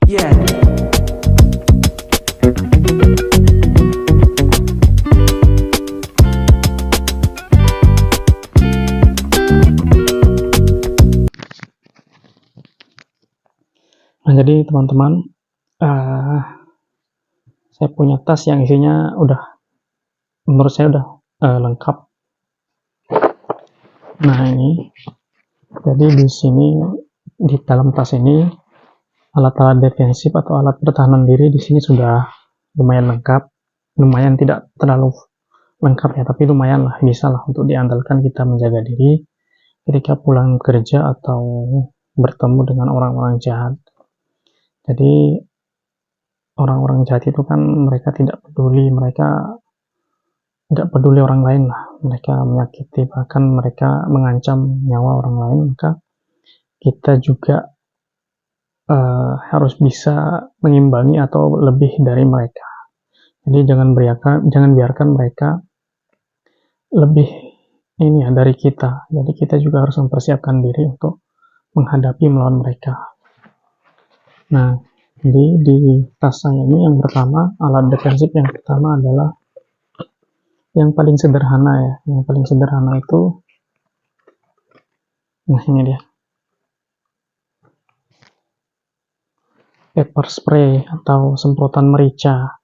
Yeah. Nah, jadi teman-teman, saya punya tas yang isinya menurut saya udah lengkap. Nah, ini, jadi di sini di dalam tas ini alat-alat defensif atau alat pertahanan diri di sini sudah lumayan lengkap, lumayan tidak terlalu lengkap ya, tapi lumayan lah, bisa lah untuk diandalkan kita menjaga diri ketika pulang kerja atau bertemu dengan orang-orang jahat. Jadi orang-orang jahat itu kan mereka tidak peduli orang lain lah, mereka menyakiti, bahkan mereka mengancam nyawa orang lain. Maka kita juga harus bisa mengimbangi atau lebih dari mereka. Jadi jangan biarkan mereka lebih dari kita. Jadi kita juga harus mempersiapkan diri untuk menghadapi melawan mereka. Nah, jadi di tas saya ini yang pertama, alat defensif yang pertama adalah yang paling sederhana ya. Yang paling sederhana itu, nah ini dia, pepper spray atau semprotan merica.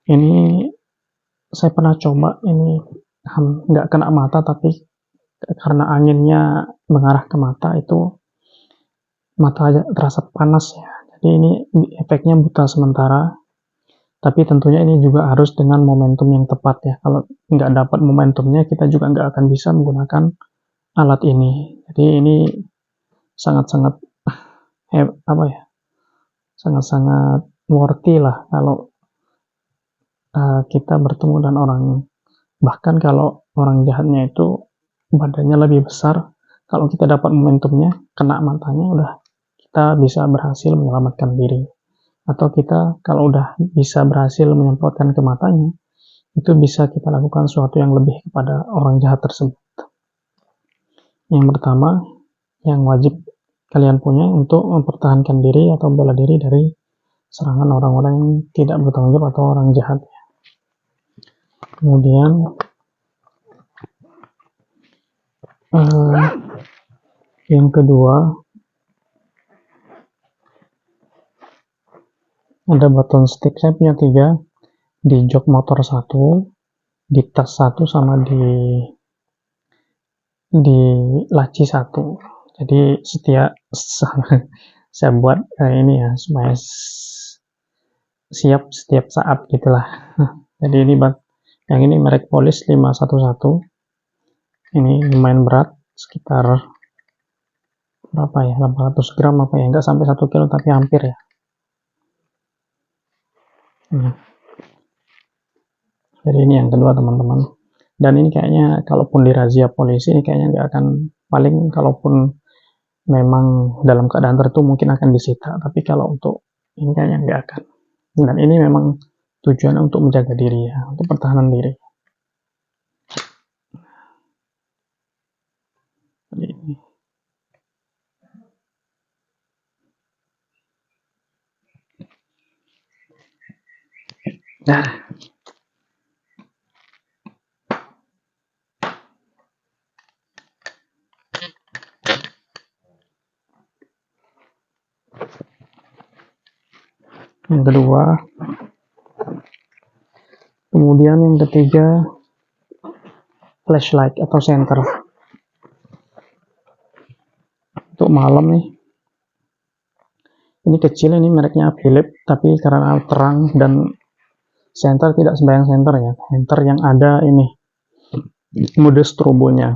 Ini saya pernah coba, ini nggak kena mata, tapi karena anginnya mengarah ke mata, itu mata aja terasa panas ya. Jadi ini efeknya buta sementara, tapi tentunya ini juga harus dengan momentum yang tepat ya. Kalau nggak dapat momentumnya, kita juga nggak akan bisa menggunakan alat ini. Jadi ini sangat-sangat sangat-sangat worthy lah kalau kita bertemu dengan orang. Bahkan kalau orang jahatnya itu badannya lebih besar, kalau kita dapat momentumnya, kena matanya, udah kita bisa berhasil menyelamatkan diri. Atau kita kalau udah bisa berhasil menyemprotkan ke matanya, itu bisa kita lakukan sesuatu yang lebih kepada orang jahat tersebut. Yang pertama, yang wajib kalian punya untuk mempertahankan diri atau bela diri dari serangan orang-orang yang tidak bertanggung jawab atau orang jahat. Kemudian yang kedua, ada button stick. Saya punya 3, di jok motor 1, di tas 1, sama di laci 1. Jadi saya buat ini ya, supaya siap setiap saat gitulah. Jadi ini yang ini merek Police 511. Ini lumayan berat, sekitar berapa ya, 800 gram apa ya, enggak sampai 1 kilo tapi hampir ya. Jadi ini yang kedua teman-teman. Dan ini kayaknya kalaupun dirazia polisi, ini kayaknya nggak akan, paling kalaupun memang dalam keadaan tertentu mungkin akan disita, tapi kalau untuk ini kayaknya nggak akan. Dan ini memang tujuannya untuk menjaga diri ya, untuk pertahanan diri. Ini. Nah, yang kedua, kemudian yang ketiga, flashlight atau senter. Untuk malam nih, ini kecil, ini mereknya Philips, tapi karena terang dan senter tidak sembarang senter ya, senter yang ada ini mode strobonya.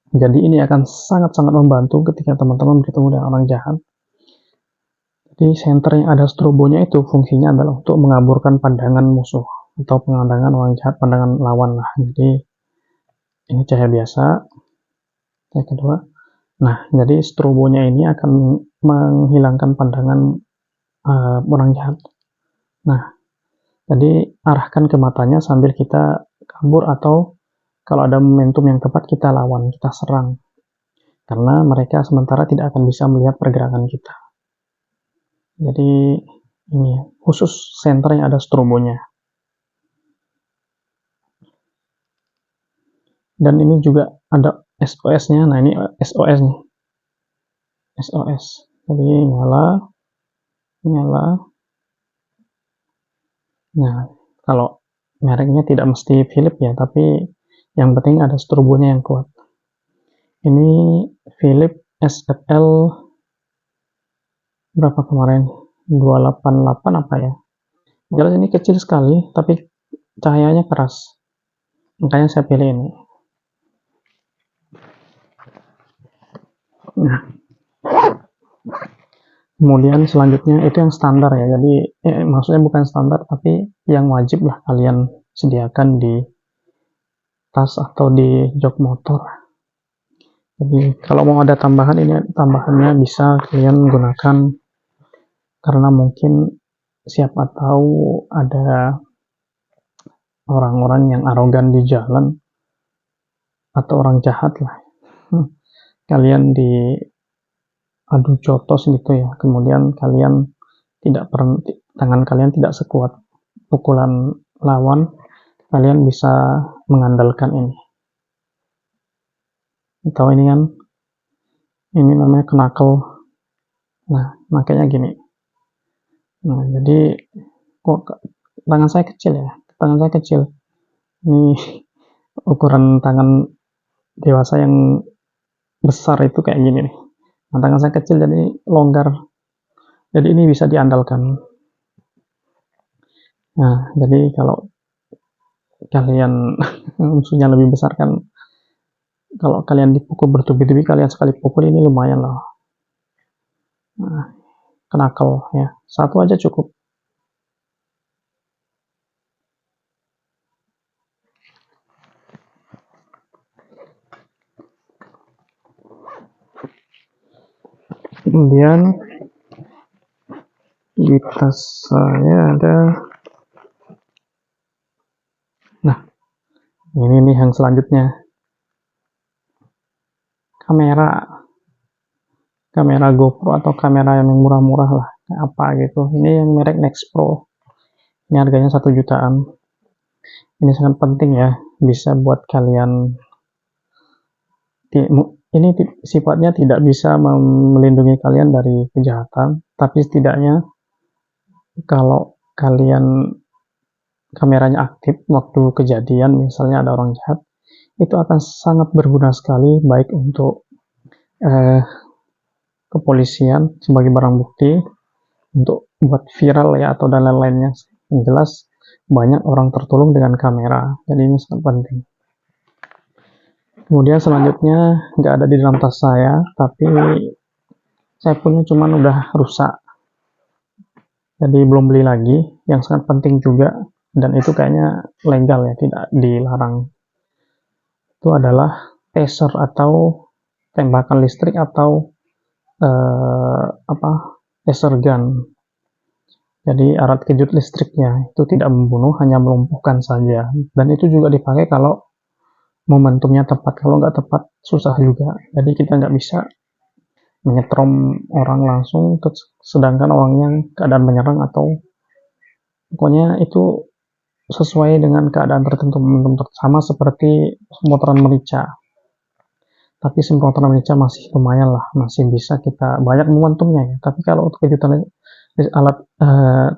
Jadi ini akan sangat-sangat membantu ketika teman-teman bertemu dengan orang jahat. Jadi senter yang ada strobonya itu fungsinya adalah untuk mengaburkan pandangan musuh atau pandangan orang jahat, pandangan lawan lah. Jadi ini cahaya biasa. Yang kedua, nah jadi strobonya ini akan menghilangkan pandangan orang jahat. Nah, jadi arahkan ke matanya sambil kita kabur, atau kalau ada momentum yang tepat kita lawan, kita serang. Karena mereka sementara tidak akan bisa melihat pergerakan kita. Jadi ini khusus senter yang ada strobonya. Dan ini juga ada SOS-nya. Nah, ini SOS nih. SOS. Jadi nyala. Nah, kalau mereknya tidak mesti Philips ya, tapi yang penting ada strobonya yang kuat. Ini Philips SFL berapa kemarin? 288 apa ya? Jelas ini kecil sekali, tapi cahayanya keras. Makanya saya pilih ini. Nah, kemudian selanjutnya itu yang standar ya. Jadi maksudnya bukan standar, tapi yang wajib lah kalian sediakan di tas atau di jok motor. Jadi kalau mau ada tambahan, ini tambahannya bisa kalian gunakan karena mungkin siapa tahu ada orang-orang yang arogan di jalan atau orang jahat lah. Kalian di adu jotos gitu ya, kemudian kalian tidak tangan kalian tidak sekuat pukulan lawan, kalian bisa mengandalkan ini. Tahu ini kan, ini namanya knuckle. Nah, makanya gini. Nah, jadi kok tangan saya kecil ya, tangan saya kecil. Ini ukuran tangan dewasa yang besar itu kayak gini nih. Nah, tangan saya kecil jadi longgar. Jadi ini bisa diandalkan. Nah, jadi kalau kalian musuhnya lebih besar kan, kalau kalian dipukul bertubi-tubi, kalian sekali pukul ini lumayan lah. Nah, knuckle ya, satu aja cukup. Kemudian di tas saya ada, nah ini nih yang selanjutnya, kamera GoPro atau kamera yang murah-murah lah, apa gitu. Ini yang merek Nexpro, ini harganya 1 jutaan. Ini sangat penting ya, bisa buat kalian, ini sifatnya tidak bisa melindungi kalian dari kejahatan, tapi setidaknya kalau kalian kameranya aktif waktu kejadian, misalnya ada orang jahat, itu akan sangat berguna sekali, baik untuk kepolisian sebagai barang bukti, untuk buat viral ya, atau dan lain-lainnya. Yang jelas banyak orang tertolong dengan kamera, jadi ini sangat penting. Kemudian selanjutnya nggak ada di dalam tas saya, tapi saya punya cuman udah rusak, jadi belum beli lagi. Yang sangat penting juga, dan itu kayaknya legal ya, tidak dilarang, itu adalah taser atau tembakan listrik atau taser gun. Jadi alat kejut listriknya itu tidak membunuh, hanya melumpuhkan saja. Dan itu juga dipakai kalau momentumnya tepat. Kalau nggak tepat susah juga. Jadi kita nggak bisa menyetrom orang langsung, sedangkan orangnya keadaan menyerang, atau pokoknya itu sesuai dengan keadaan tertentu. Sama seperti semprotan merica. Tapi semprotan merica masih lumayan lah, masih bisa kita banyak momentumnya ya. Tapi kalau untuk kejutan alat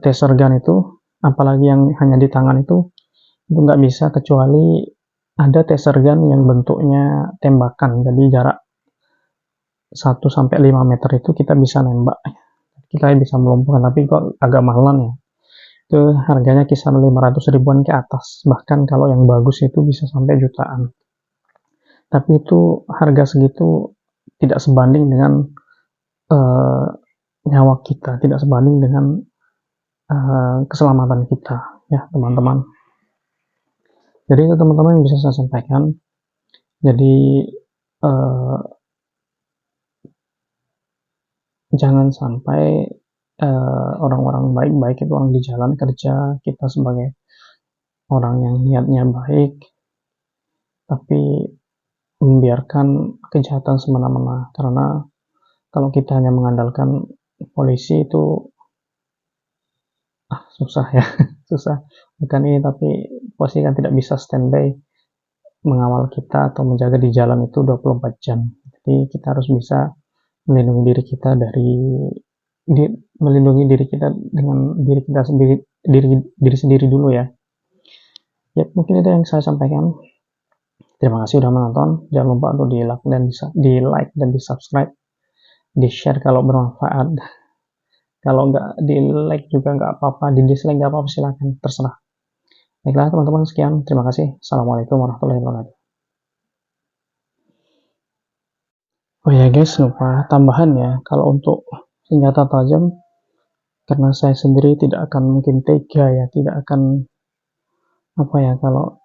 taser gun itu, apalagi yang hanya di tangan itu nggak bisa, kecuali ada taser gun yang bentuknya tembakan. Jadi jarak 1-5 meter itu kita bisa nembak, kita bisa melumpuhkan, tapi kok agak mahalan ya. Itu harganya kisaran 500 ribuan ke atas, bahkan kalau yang bagus itu bisa sampai jutaan. Tapi itu harga segitu tidak sebanding dengan nyawa kita, tidak sebanding dengan keselamatan kita ya teman-teman. Jadi itu teman-teman yang bisa saya sampaikan. Jadi jangan sampai orang-orang baik-baik itu, orang di jalan kerja, kita sebagai orang yang niatnya baik, tapi membiarkan kejahatan semena-mena. Karena kalau kita hanya mengandalkan polisi, itu susah ya. Susah, bukan ini, tapi posisi kan tidak bisa standby mengawal kita atau menjaga di jalan itu 24 jam. Jadi kita harus bisa melindungi diri kita dari di, melindungi diri kita dengan diri kita sendiri, diri sendiri dulu ya. Ya, mungkin itu yang saya sampaikan. Terima kasih sudah menonton. Jangan lupa untuk di like dan di subscribe, di share kalau bermanfaat. Kalau nggak di like juga nggak apa-apa, di dislike nggak apa-apa, silakan, terserah. Baiklah teman-teman, sekian. Terima kasih. Assalamualaikum warahmatullahi wabarakatuh. Oh ya guys, lupa tambahan ya. Kalau untuk senjata tajam, karena saya sendiri tidak akan mungkin tega ya, tidak akan apa ya, kalau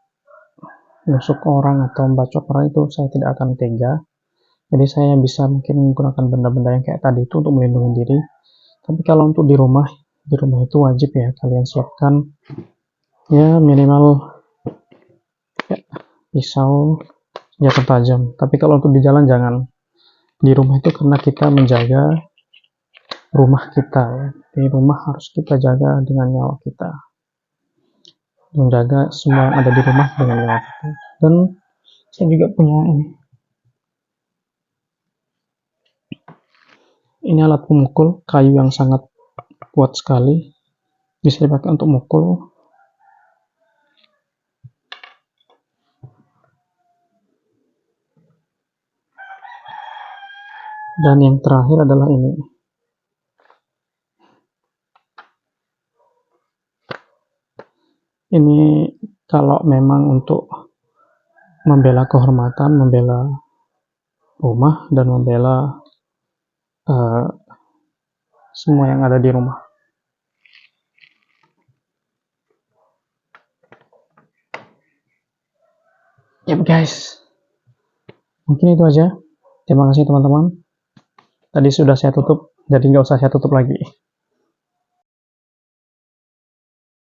nusuk orang atau membacok orang itu saya tidak akan tega. Jadi saya bisa mungkin menggunakan benda-benda yang kayak tadi itu untuk melindungi diri. Tapi kalau untuk di rumah itu wajib ya kalian siapkan ya minimal ya, pisau, senjata tajam. Tapi kalau untuk di jalan jangan. Di rumah itu karena kita menjaga rumah kita ya. Di rumah harus kita jaga dengan nyawa kita. Menjaga semua yang ada di rumah dengan nyawa kita. Dan saya juga punya ini alat pemukul kayu yang sangat kuat sekali, bisa dipakai untuk mukul. Dan yang terakhir adalah ini kalau memang untuk membela kehormatan, membela rumah, dan membela semua yang ada di rumah. Yep guys, mungkin itu aja. Terima kasih teman-teman. Tadi sudah saya tutup, jadi nggak usah saya tutup lagi.